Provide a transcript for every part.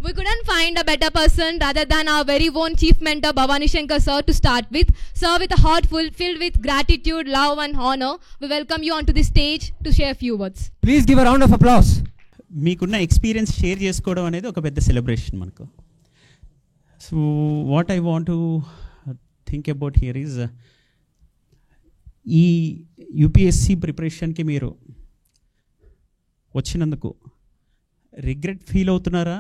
We couldn't find a better person rather than our very own chief mentor Bhavani Shankar sir to start with. Sir, with a heart filled with gratitude, love and honor, we welcome you onto the stage to share a few words. Please give a round of applause. మీకున్న experience share చేసుకోవడం అనేది ఒక పెద్ద celebration మనకు. So what I want to think about here is ఈ UPSC ప్రిపరేషన్కి మీరు వచ్చినందుకు regret feel అవుతున్నారా,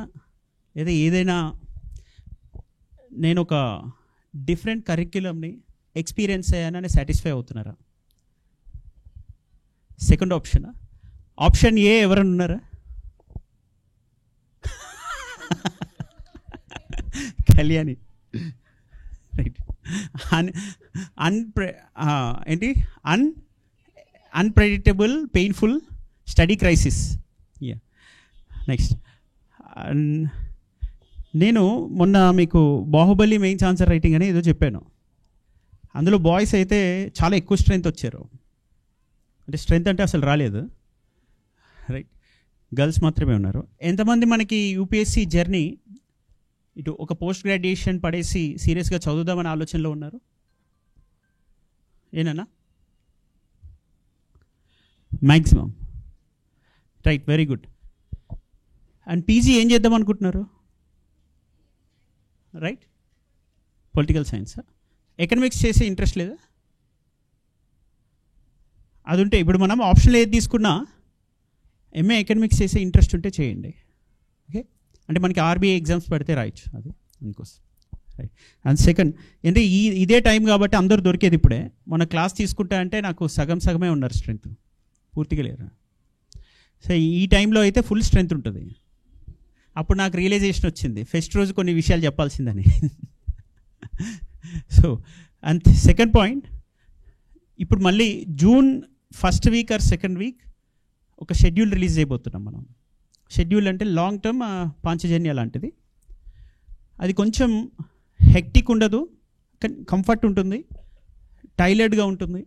లేదా ఏదైనా నేను ఒక డిఫరెంట్ కరిక్యులంని ఎక్స్పీరియన్స్ అయ్యానని సాటిస్ఫై అవుతున్నారా? Second option. ఆప్షన్ ఏ ఎవరైనా ఉన్నారా? కళ్యాణి, రైట్. ఏంటి unpredictable painful study crisis. Yeah, next. నేను మొన్న మీకు బాహుబలి మెయిన్స్ ఆన్సర్ రైటింగ్ అని ఏదో చెప్పాను. అందులో బాయ్స్ అయితే చాలా ఎక్కువ స్ట్రెంత్ వచ్చారు. అంటే స్ట్రెంత్ అంటే అసలు రాలేదు, రైట్. గర్ల్స్ మాత్రమే ఉన్నారు. ఎంతమంది మనకి యూపీఎస్సీ జర్నీ ఇటు ఒక పోస్ట్ గ్రాడ్యుయేషన్ పడేసి సీరియస్గా చదువుదామని ఆలోచనలో ఉన్నారు? ఏనన్నా? Maximum, right, very good. And PG ఏం చేద్దాం అనుకుంటున్నారు? Right, political science. ఎకనామిక్స్ చేసే ఇంట్రెస్ట్ లేదా? అది ఉంటే ఇప్పుడు మనం ఆప్షన్లో ఏది తీసుకున్నా ఎంఏ ఎకనామిక్స్ చేసే ఇంట్రెస్ట్ ఉంటే చేయండి. ఓకే, అంటే మనకి ఆర్బీఐ ఎగ్జామ్స్ పెడితే రాయొచ్చు, అది అందుకోసం, రైట్. అండ్ సెకండ్ అంటే ఇదే టైం కాబట్టి అందరూ దొరికేది ఇప్పుడే. మన క్లాస్ తీసుకుంటా అంటే నాకు సగమే ఉన్నారు స్ట్రెంత్, పూర్తిగా లేరు. సో ఈ టైంలో అయితే ఫుల్ స్ట్రెంత్ ఉంటుంది. అప్పుడు నాకు రియలైజేషన్ వచ్చింది ఫెస్ట్ రోజు కొన్ని విషయాలు చెప్పాల్సిందని. సో అండ్ సెకండ్ పాయింట్, ఇప్పుడు మళ్ళీ June first week or second week ఒక షెడ్యూల్ రిలీజ్ చేయబోతున్నాం మనం. షెడ్యూల్ అంటే లాంగ్ టర్మ్ పాంచజన్య లాంటిది. అది కొంచెం హెక్టిక్ ఉండదు, కంఫర్ట్ ఉంటుంది, టైలర్డ్గా ఉంటుంది.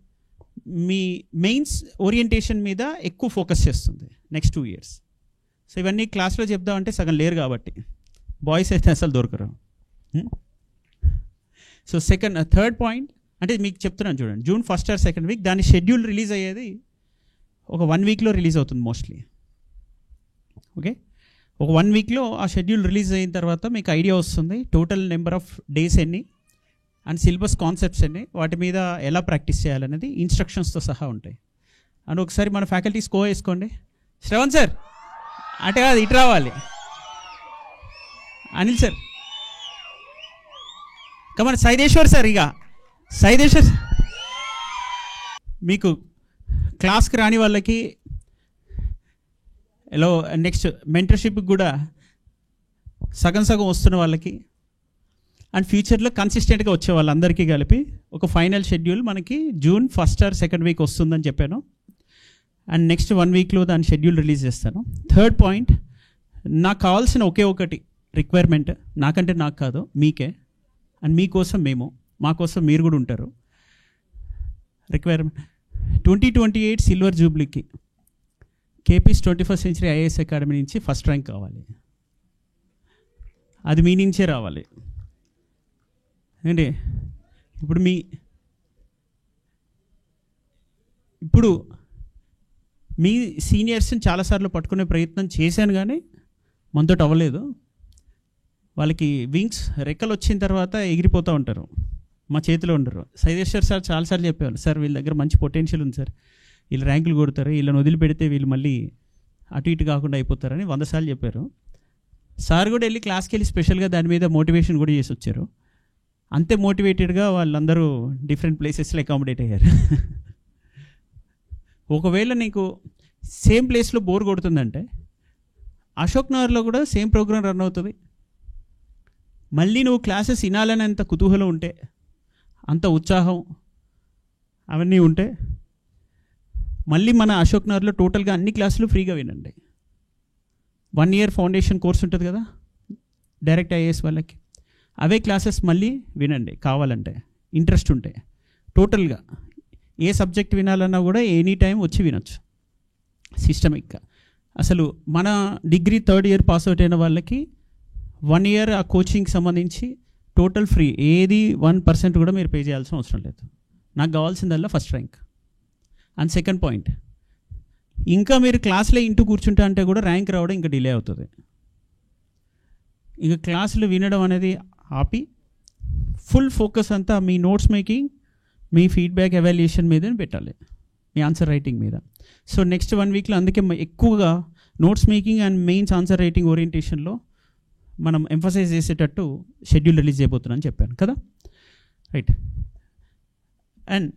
మీ మెయిన్స్ ఓరియంటేషన్ మీద ఎక్కువ ఫోకస్ చేస్తుంది నెక్స్ట్ 2 years. సో ఇవన్నీ క్లాస్లో చెప్దామంటే సగం లేరు కాబట్టి బాయ్స్ అయితే అసలు దొరకరు. సో థర్డ్ పాయింట్ అంటే మీకు చెప్తున్నాను చూడండి, June first or second week దాని షెడ్యూల్ రిలీజ్ అయ్యేది ఒక 1 weekలో రిలీజ్ అవుతుంది మోస్ట్లీ. ఓకే, ఒక 1 weekలో ఆ షెడ్యూల్ రిలీజ్ అయిన తర్వాత మీకు ఐడియా వస్తుంది టోటల్ నెంబర్ ఆఫ్ డేస్ ఎన్ని అండ్ సిలబస్ కాన్సెప్ట్స్ ఎన్ని, వాటి మీద ఎలా ప్రాక్టీస్ చేయాలనేది ఇన్స్ట్రక్షన్స్తో సహా ఉంటాయి. అండ్ ఒకసారి మన ఫ్యాకల్టీ స్కో వేసుకోండి. శ్రవణ్ సార్ అంటే కాదు, ఇటు రావాలి. Anil sir, come on. Saideshwar sir, ఇక సైదేశ్వర్ మీకు క్లాస్కి రాని వాళ్ళకి ఎలా నెక్స్ట్ మెంటర్షిప్కి కూడా సగం వస్తున్న వాళ్ళకి అండ్ ఫ్యూచర్లో కన్సిస్టెంట్గా వచ్చే వాళ్ళందరికీ కలిపి ఒక ఫైనల్ షెడ్యూల్ మనకి June first or second week వస్తుందని చెప్పాను. అండ్ నెక్స్ట్ 1 weekలో దాని షెడ్యూల్ రిలీజ్ చేస్తాను. థర్డ్ పాయింట్, నాకు కావాల్సిన ఒకే ఒకటి రిక్వైర్మెంట్, నాకంటే నాకు కాదు మీకే, అండ్ మీకోసం మేము, మా కోసం మీరు కూడా ఉంటారు. రిక్వైర్మెంట్ 2028 సిల్వర్ జూబ్లీకి KP's 21st Century IAS academy నుంచి ఫస్ట్ ర్యాంక్ కావాలి. అది మీ నుంచే రావాలి. ఏంటి ఇప్పుడు మీ సీనియర్స్ని చాలాసార్లు పట్టుకునే ప్రయత్నం చేశాను, కానీ మనతో అవ్వలేదు. వాళ్ళకి వింగ్స్, రెక్కలు వచ్చిన తర్వాత ఎగిరిపోతూ ఉంటారు, మా చేతిలో ఉండరు. సైదేశ్వర్ సార్ చాలాసార్లు చెప్పేవాళ్ళు, సార్ వీళ్ళ దగ్గర మంచి పొటెన్షియల్ ఉంది సార్, వీళ్ళు ర్యాంకులు కొడతారు, వీళ్ళని వదిలిపెడితే వీళ్ళు మళ్ళీ అటు ఇటు కాకుండా అయిపోతారని 100 సార్లు చెప్పారు. సార్ కూడా వెళ్ళి క్లాస్కి వెళ్ళి స్పెషల్గా దాని మీద మోటివేషన్ కూడా చేసి వచ్చారు. అంతే మోటివేటెడ్గా వాళ్ళందరూ డిఫరెంట్ ప్లేసెస్లో అకామిడేట్ అయ్యారు. ఒకవేళ నీకు సేమ్ ప్లేస్లో బోర్ కొడుతుందంటే అశోక్ నగర్లో కూడా సేమ్ ప్రోగ్రామ్ రన్ అవుతుంది. మళ్ళీ నువ్వు క్లాసెస్ వినాలని అంత కుతూహలం ఉంటే, అంత ఉత్సాహం అవన్నీ ఉంటే మళ్ళీ మన అశోక్ నగర్లో టోటల్గా అన్ని క్లాసులు ఫ్రీగా వినండి. 1 year ఫౌండేషన్ కోర్స్ ఉంటుంది కదా డైరెక్ట్ ఐఏఎస్ వాళ్ళకి, అవే క్లాసెస్ మళ్ళీ వినండి కావాలంటే, ఇంట్రెస్ట్ ఉంటే. టోటల్గా ఏ సబ్జెక్ట్ వినాలన్నా కూడా ఎనీ టైం వచ్చి వినొచ్చు సిస్టమిక్గా. అసలు మన degree 3rd year pass out అయిన వాళ్ళకి 1 year ఆ కోచింగ్కి సంబంధించి టోటల్ ఫ్రీ, ఏది 1% కూడా మీరు పే చేయాల్సిన అవసరం లేదు. నాకు కావాల్సిందల్లా first rank. And second point, ఇంకా మీరు క్లాస్లో ఇంటూ కూర్చుంటా అంటే కూడా ర్యాంక్ రావడం ఇంకా డిలే అవుతుంది. ఇంకా క్లాసులు వినడం అనేది ఆపి ఫుల్ ఫోకస్ అంతా మీ నోట్స్ మేకింగ్, మీ ఫీడ్బ్యాక్ ఎవాల్యుయేషన్ మీదనే పెట్టాలి, మీ ఆన్సర్ రైటింగ్ మీద. సో నెక్స్ట్ 1 weekలో అందుకే ఎక్కువగా notes making and mains answer writing ఓరియంటేషన్లో మనం ఎంఫసైజ్ చేసేటట్టు షెడ్యూల్ రిలీజ్ చేయబోతున్నాను చెప్పాను కదా, రైట్. అండ్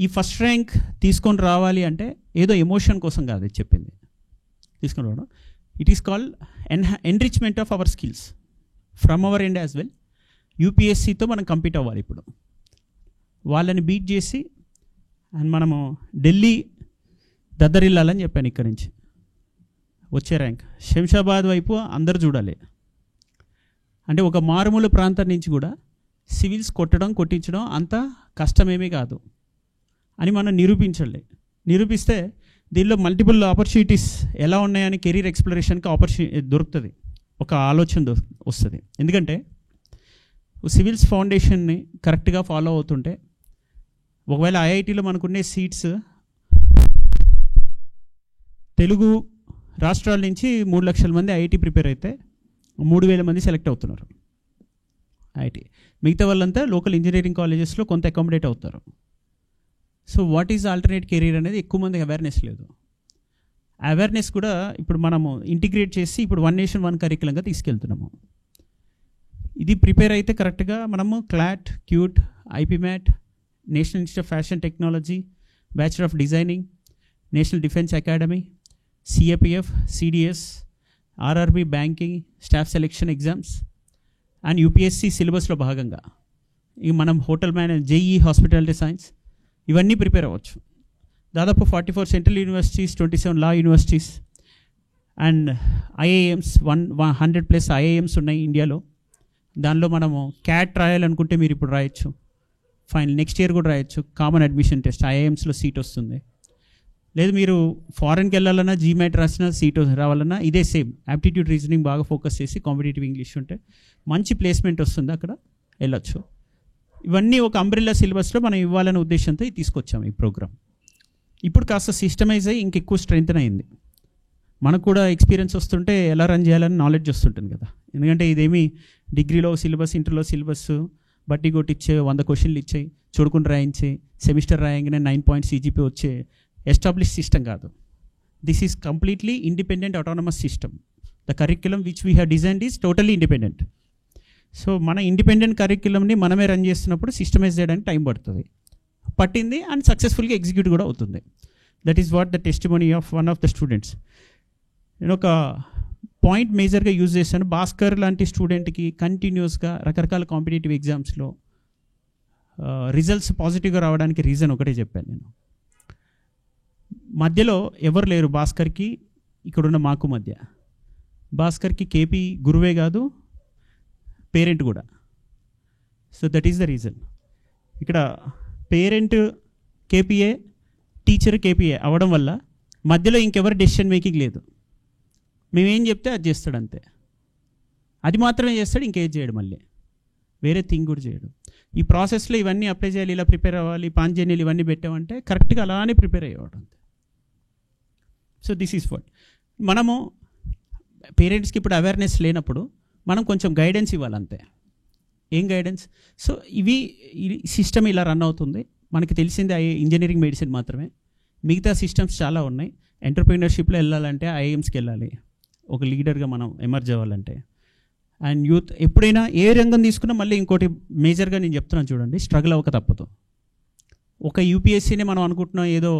ఈ ఫస్ట్ ర్యాంక్ తీసుకొని రావాలి అంటే ఏదో ఎమోషన్ కోసం కాదు ఇది చెప్పింది, తీసుకొని రావడం. It is called enrichment of our skills from our end as well. యూపీఎస్సీతో మనం కంపీట్ అవ్వాలి ఇప్పుడు, వాళ్ళని బీట్ చేసి అండ్ మనము ఢిల్లీ దద్దరిల్లాలని చెప్పాను. ఇక్కడి నుంచి వచ్చే ర్యాంక్ శంషాబాద్ వైపు అందరు చూడాలి. అంటే ఒక మారుమూల ప్రాంతం నుంచి కూడా సివిల్స్ కొట్టించడం అంత కష్టమేమీ కాదు అని మనం నిరూపిస్తే దీనిలో మల్టిపుల్ ఆపర్చునిటీస్ ఎలా ఉన్నాయని కెరీర్ ఎక్స్ప్లోరేషన్కి దొరుకుతుంది, ఒక ఆలోచన వస్తుంది. ఎందుకంటే సివిల్స్ ఫౌండేషన్ని కరెక్ట్గా ఫాలో అవుతుంటే, ఒకవేళ ఐఐటీలో మనకున్నే సీట్స్ తెలుగు రాష్ట్రాల నుంచి 3 లక్షల మంది ఐఐటీ ప్రిపేర్ అయితే 3,000 మంది సెలెక్ట్ అవుతున్నారు ఐఐటీ. మిగతా వాళ్ళంతా లోకల్ ఇంజనీరింగ్ కాలేజెస్లో కొంత అకామిడేట్ అవుతారు. So what is alternate career అనేది ఎక్కువ మందికి అవేర్నెస్ లేదు. అవేర్నెస్ కూడా ఇప్పుడు మనము ఇంటిగ్రేట్ చేసి ఇప్పుడు 1 నేషన్ 1 కరికులంగా తీసుకెళ్తున్నాము. ఇది ప్రిపేర్ అయితే కరెక్ట్గా మనము CLAT, CUET, IPMAT, National Institute of Fashion Technology, bachelor of designing, National Defence Academy, CAPF, CDS, RRB, banking, staff selection exams and UPSC సిలబస్లో భాగంగా ఇక మనం hotel manage, JE, hospitality science ఇవన్నీ ప్రిపేర్ అవ్వచ్చు. దాదాపు 44 central universities, 27 law universities and IIMs, 100+ IIMs ఉన్నాయి ఇండియాలో. దానిలో మనము క్యాట్ రాయాలనుకుంటే మీరు ఇప్పుడు రాయొచ్చు, ఫైనల్ నెక్స్ట్ ఇయర్ కూడా రాయొచ్చు. కామన్ అడ్మిషన్ టెస్ట్ ఐఐఎమ్స్లో సీట్ వస్తుంది. లేదు మీరు ఫారెన్కి వెళ్ళాలన్నా, జీమాట్ రాసినా సీట్ రావాలన్నా ఇదే సేమ్. యాప్టిట్యూడ్, రీజనింగ్ బాగా ఫోకస్ చేసి కాంపిటేటివ్ ఇంగ్లీష్ ఉంటే మంచి ప్లేస్మెంట్ వస్తుంది, అక్కడ వెళ్ళొచ్చు. ఇవన్నీ ఒక అంబ్రెల్లా సిలబస్లో మనం ఇవ్వాలనే ఉద్దేశంతో తీసుకొచ్చాము ఈ ప్రోగ్రామ్. ఇప్పుడు కాస్త సిస్టమైజ్ అయ్యి ఇంకెక్కువ స్ట్రెంగ్త్ అయింది. మనకు కూడా ఎక్స్పీరియన్స్ వస్తుంటే ఎలా రన్ చేయాలని నాలెడ్జ్ వస్తుంటుంది కదా. ఎందుకంటే ఇదేమి డిగ్రీలో సిలబస్, ఇంటర్లో సిలబస్ బట్టి కొట్టిచ్చే 100 క్వశ్చన్లు ఇచ్చాయి, చూడుకుని రాయించే, సెమిస్టర్ రాయంగానే 9 పాయింట్స్ CGPA వచ్చే ఎస్టాబ్లిష్ సిస్టమ్ కాదు. This is completely independent autonomous system. The curriculum which we have designed is totally independent. So మన ఇండిపెండెంట్ కరిక్యులంని మనమే రన్ చేస్తున్నప్పుడు సిస్టమైజ్ చేయడానికి టైం పట్టింది అండ్ సక్సెస్ఫుల్గా ఎగ్జిక్యూట్ కూడా అవుతుంది. That is what the testimony of one of the students. నేను ఒక పాయింట్ మేజర్గా యూజ్ చేశాను. భాస్కర్ లాంటి స్టూడెంట్కి కంటిన్యూస్గా రకరకాల కాంపిటేటివ్ ఎగ్జామ్స్లో రిజల్ట్స్ పాజిటివ్గా రావడానికి రీజన్ ఒకటే చెప్పాను నేను. మధ్యలో ఎవరు లేరు భాస్కర్కి, ఇక్కడున్న మాకు మధ్య. భాస్కర్కి కేపీ గురువే కాదు, పేరెంట్ కూడా. So that is the reason. ఇక్కడ పేరెంట్ కేపీఏ, టీచర్ కేపీఏ అవ్వడం వల్ల మధ్యలో ఇంకెవరు డెసిషన్ మేకింగ్ లేదు. మేమేం చెప్తే అది చేస్తాడు అంతే, అది మాత్రమే చేస్తాడు, ఇంకేం చేయడు, మళ్ళీ వేరే థింగ్ కూడా చేయడు. ఈ ప్రాసెస్లో ఇవన్నీ అప్లై చేయాలి, ఇలా ప్రిపేర్ అవ్వాలి, పాంజన్యాలు ఇవన్నీ పెట్టామంటే కరెక్ట్గా అలానే ప్రిపేర్ అయ్యేవాడు అంతే. సో దిస్ ఈజ్ వాట్ మనము పేరెంట్స్కి ఇప్పుడు అవేర్నెస్ లేనప్పుడు మనం కొంచెం గైడెన్స్ ఇవ్వాలంతే. ఏం గైడెన్స్? సో ఈ సిస్టమ్ ఇలా రన్ అవుతుంది. మనకి తెలిసింది ఇంజనీరింగ్, మెడిసిన్ మాత్రమే. మిగతా సిస్టమ్స్ చాలా ఉన్నాయి. ఎంటర్ప్రీనర్షిప్లో వెళ్ళాలంటే ఐఐఎమ్స్కి వెళ్ళాలి, ఒక లీడర్గా మనం ఎమర్జ్ అవ్వాలంటే. అండ్ యూత్ ఎప్పుడైనా ఏ రంగం తీసుకున్నా మళ్ళీ ఇంకోటి మేజర్గా నేను చెప్తున్నాను చూడండి, స్ట్రగుల్ అవ్వక తప్పదు. ఒక యూపీఎస్సీని మనం అనుకుంటున్నాం ఏదో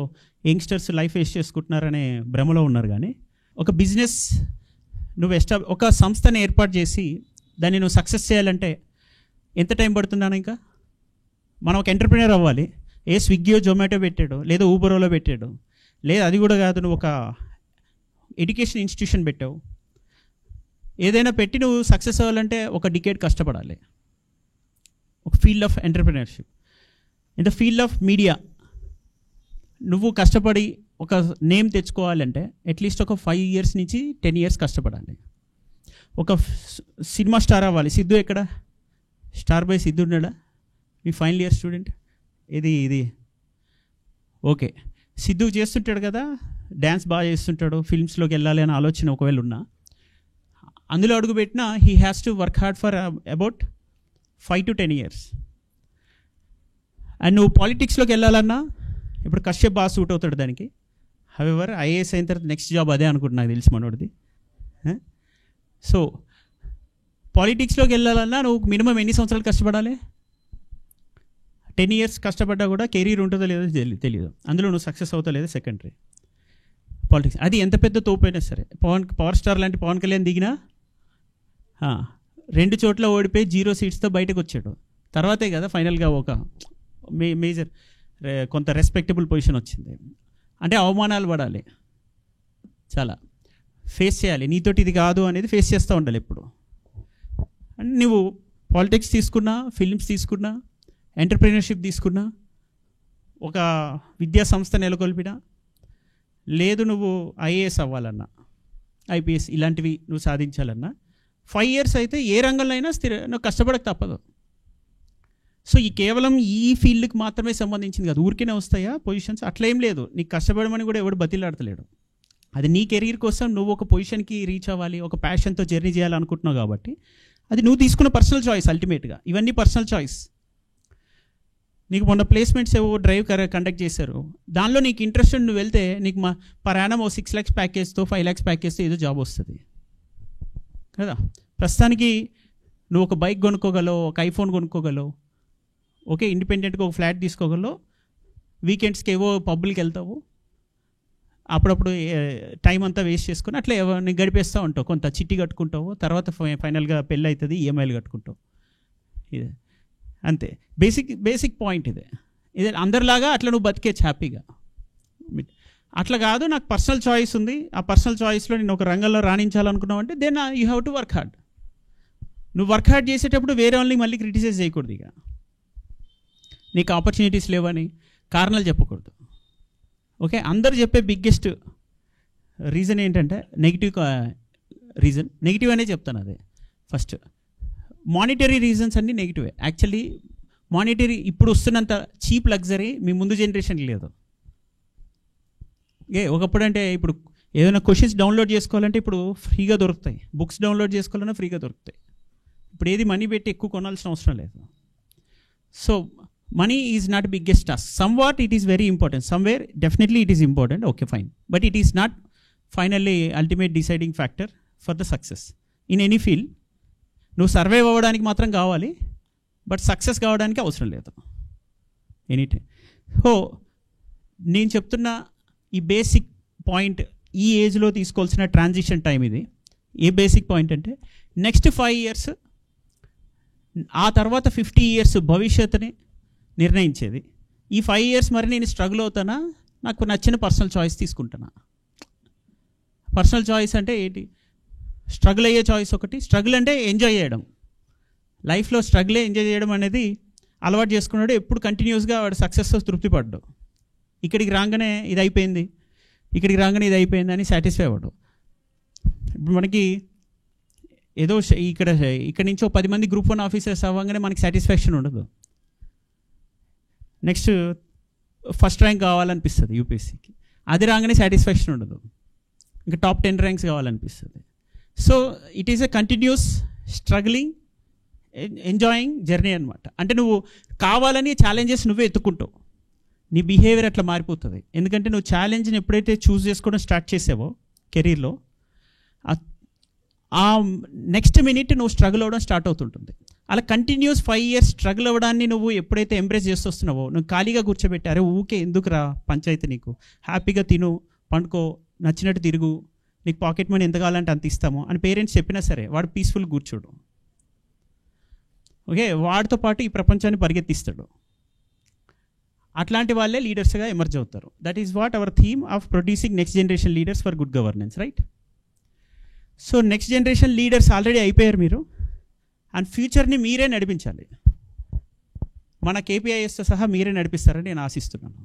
యంగ్స్టర్స్ లైఫ్ వేస్ట్ చేసుకుంటున్నారనే భ్రమలో ఉన్నారు. కానీ ఒక బిజినెస్ నువ్వు ఒక సంస్థని ఏర్పాటు చేసి దాన్ని నువ్వు సక్సెస్ చేయాలంటే ఎంత టైం పడుతున్నాను? ఇంకా మనం ఒక ఎంటర్ప్రీనర్ అవ్వాలి. ఏ స్విగ్గీయో జొమాటో పెట్టాడు, లేదా ఊబరోలో పెట్టాడు, లేదా అది కూడా కాదు, నువ్వు ఒక ఎడ్యుకేషన్ ఇన్స్టిట్యూషన్ పెట్టావు, ఏదైనా పెట్టి నువ్వు సక్సెస్ అవ్వాలంటే ఒక డికేడ్ కష్టపడాలి. ఒక field of entrepreneurship. In the field of media నువ్వు కష్టపడి ఒక నేమ్ తెచ్చుకోవాలంటే అట్లీస్ట్ ఒక 5 years నుంచి 10 years కష్టపడాలి. ఒక సినిమా స్టార్ అవ్వాలి. సిద్ధు ఎక్కడ? స్టార్ బై సిద్ధు ఉన్నాడా? మీ ఫైనల్ ఇయర్ స్టూడెంట్ ఇది ఓకే. సిద్ధు చేస్తుంటాడు కదా, డ్యాన్స్ బాగా చేస్తుంటాడు, ఫిల్మ్స్లోకి వెళ్ళాలి అనే ఆలోచన ఒకవేళ ఉన్నా, అందులో అడుగుపెట్టినా he has to work hard for about 5 to 10 years. And నువ్వు పాలిటిక్స్లోకి వెళ్ళాలన్నా ఇప్పుడు కశ్యప్ బాగా సూట్ అవుతాడు దానికి. హవెవర్ ఐఏఎస్ అయిన తర్వాత నెక్స్ట్ జాబ్ అదే అనుకుంటున్నా, నాకు తెలిసి మనోడిది. సో పాలిటిక్స్లోకి వెళ్ళాలన్నా నువ్వు మినిమం ఎన్ని సంవత్సరాలు కష్టపడాలి? 10 years కష్టపడ్డా కూడా కెరీర్ ఉంటుందో లేదో తెలియదు. అందులో నువ్వు సక్సెస్ అవుతా లేదో సెకండరీ. పాలిటిక్స్ అది ఎంత పెద్ద తోపైనా సరే, పవర్ స్టార్ లాంటి పవన్ కళ్యాణ్ దిగినా 2 చోట్ల ఓడిపోయి 0 seatsతో బయటకు వచ్చాడు. తర్వాతే కదా ఫైనల్గా ఒక మేజర్ కొంత రెస్పెక్టబుల్ పొజిషన్ వచ్చింది. అంటే అవమానాలు పడాలి, చాలా ఫేస్ చేయాలి. నీతోటి ఇది కాదు అనేది ఫేస్ చేస్తూ ఉండాలి ఎప్పుడు. అండ్ నువ్వు పాలిటిక్స్ తీసుకున్నా, ఫిల్మ్స్ తీసుకున్నా, ఎంటర్ప్రీనర్షిప్ తీసుకున్నా, ఒక విద్యా సంస్థ నెలకొల్పినా, లేదు నువ్వు ఐఏఎస్ అవ్వాలన్నా, ఐపీఎస్ ఇలాంటివి నువ్వు సాధించాలన్నా 5 years అయితే ఏ రంగంలో అయినా నువ్వు కష్టపడక తప్పదు. సో ఈ కేవలం ఈ ఫీల్డ్కి మాత్రమే సంబంధించింది కాదు, ఊరికేనే వస్తాయా పొజిషన్స్, అట్లా ఏం లేదు. నీకు కష్టపడమని కూడా ఎవడు బతిలాడతలేడు. అది నీ కెరీర్ కోసం నువ్వు ఒక పొజిషన్కి రీచ్ అవ్వాలి, ఒక ప్యాషన్తో జర్నీ చేయాలనుకుంటున్నావు కాబట్టి అది నువ్వు తీసుకున్న పర్సనల్ చాయిస్. అల్టిమేట్గా ఇవన్నీ పర్సనల్ చాయిస్. నీకు మొన్న ప్లేస్మెంట్స్ ఏవో డ్రైవ్ కండక్ట్ చేశారు, దానిలో నీకు ఇంట్రెస్ట్ నువ్వు వెళ్తే నీకు పర్ యానం 6 lakhs ప్యాకేజ్తో 5 lakhs ప్యాకేజ్తో ఏదో జాబ్ వస్తుంది కదా. ప్రస్తుతానికి నువ్వు ఒక బైక్ కొనుక్కోగలవు, ఒక ఐఫోన్ కొనుక్కోగలవు, ఓకే, ఇండిపెండెంట్గా ఒక ఫ్లాట్ తీసుకోగలవు, వీకెండ్స్కి ఏవో పబ్బులకి వెళ్తావు, అప్పుడప్పుడు టైం అంతా వేస్ట్ చేసుకుని అట్లా నీకు గడిపేస్తూ ఉంటావు. కొంత చిట్టి కట్టుకుంటావు, తర్వాత ఫైనల్గా పెళ్ళి అవుతుంది, ఈఎంఐలు కట్టుకుంటావు. ఇదే అంతే బేసిక్ పాయింట్. ఇదే అందరిలాగా అట్లా నువ్వు బతికేచ్చు హ్యాపీగా. అట్లా కాదు, నాకు పర్సనల్ చాయిస్ ఉంది, ఆ పర్సనల్ చాయిస్లో నేను ఒక రంగంలో రాణించాలనుకున్నావు అంటే then you have to work hard. నువ్వు వర్క్ హార్డ్ చేసేటప్పుడు వేరే వాళ్ళని మళ్ళీ క్రిటిసైజ్ చేయకూడదు. ఇక నీకు ఆపర్చునిటీస్ లేవని కారణాలు చెప్పకూడదు. ఓకే, అందరు చెప్పే బిగ్గెస్ట్ రీజన్ ఏంటంటే నెగిటివ్ రీజన్. నెగిటివ్ అనే చెప్తాను. అదే ఫస్ట్ మానిటరీ రీజన్స్ అన్నీ నెగిటివే. యాక్చువల్లీ మానిటరీ ఇప్పుడు వస్తున్నంత చీప్ లగ్జరీ మీ ముందు జనరేషన్కి లేదు. ఒకప్పుడు అంటే ఇప్పుడు ఏదైనా క్వశ్చన్స్ డౌన్లోడ్ చేసుకోవాలంటే ఇప్పుడు ఫ్రీగా దొరుకుతాయి, బుక్స్ డౌన్లోడ్ చేసుకోవాలన్నా ఫ్రీగా దొరుకుతాయి. ఇప్పుడు ఏది మనీ పెట్టి ఎక్కువ కొనాల్సిన అవసరం లేదు. So money is not biggest task. Some what it is very important, somewhere definitely it is important, okay fine, but it is not finally ultimate deciding factor for the success in any field. నువ్వు survive అవ్వడానికి మాత్రం కావాలి, but success కావడానికి అవసరం లేదు any time. So నేను చెప్తున్న ఈ బేసిక్ పాయింట్ ఈ ఏజ్లో తీసుకోవాల్సిన ట్రాన్సిషన్ టైం ఇది. ఏ బేసిక్ పాయింట్ అంటే నెక్స్ట్ 5 years, ఆ తర్వాత 50 years భవిష్యత్తుని నిర్ణయించేది. ఈ 5 years మరి నేను స్ట్రగుల్ అవుతానా, నాకు నచ్చిన పర్సనల్ చాయిస్ తీసుకుంటానా. పర్సనల్ చాయిస్ అంటే ఏంటి? స్ట్రగుల్ అయ్యే చాయిస్ ఒకటి. స్ట్రగుల్ అంటే ఎంజాయ్ చేయడం, లైఫ్లో స్ట్రగులే ఎంజాయ్ చేయడం అనేది అలవాటు చేసుకున్నాడు. ఎప్పుడు కంటిన్యూస్గా వాడు సక్సెస్తో తృప్తి పడ్డాడు. ఇక్కడికి రాగానే ఇది అయిపోయింది, ఇక్కడికి రాగానే ఇది అయిపోయింది అని సాటిస్ఫై అవ్వడు. ఇప్పుడు మనకి ఏదో ఇక్కడ నుంచి 10 మంది Group 1 ఆఫీసర్స్ అవ్వగానే మనకి సాటిస్ఫాక్షన్ ఉండదు. నెక్స్ట్ ఫస్ట్ ర్యాంక్ కావాలనిపిస్తుంది యూపీఎస్సీకి, అది రాగానే సాటిస్ఫాక్షన్ ఉండదు, ఇంకా టాప్ 10 ర్యాంక్స్ కావాలనిపిస్తుంది. So it is a continuous struggling enjoying journey అనమాట. అంటే నువ్వు కావాలని ఛాలెంజెస్ నువ్వే ఎత్తుకుంటావు, నీ బిహేవియర్ అట్లా మారిపోతుంది. ఎందుకంటే నువ్వు ఛాలెంజ్ని ఎప్పుడైతే చూస్ చేసుకోవడం స్టార్ట్ చేసావో కెరీర్లో, ఆ నెక్స్ట్ మినిట్ నువ్వు స్ట్రగుల్ అవ్వడం స్టార్ట్ అవుతుంటుంది. అలా కంటిన్యూస్ 5 years స్ట్రగుల్ అవ్వడాన్ని నువ్వు ఎప్పుడైతే ఎంబ్రేస్ చేస్తున్నావో, నువ్వు ఖాళీగా కూర్చోబెట్టారే ఊకే ఎందుకురా పంచాయతీ, నీకు హ్యాపీగా తిను, పండుకో, నచ్చినట్టు తిరుగు, నీకు పాకెట్ మనీ ఎంత కావాలంటే అంత ఇస్తాము అని పేరెంట్స్ చెప్పినా సరే వాడు పీస్ఫుల్ కూర్చోడు. ఓకే, వాడితో పాటు ఈ ప్రపంచాన్ని పరిగెత్తిస్తాడు. అట్లాంటి వాళ్ళే లీడర్స్గా ఎమర్జ్ అవుతారు. That is what our theme of producing next generation leaders for good governance, right? So next generation leaders already అయిపోయారు మీరు, అండ్ ఫ్యూచర్ని మీరే నడిపించాలి. మన KPISతో సహా మీరే నడిపిస్తారని నేను ఆశిస్తున్నాను.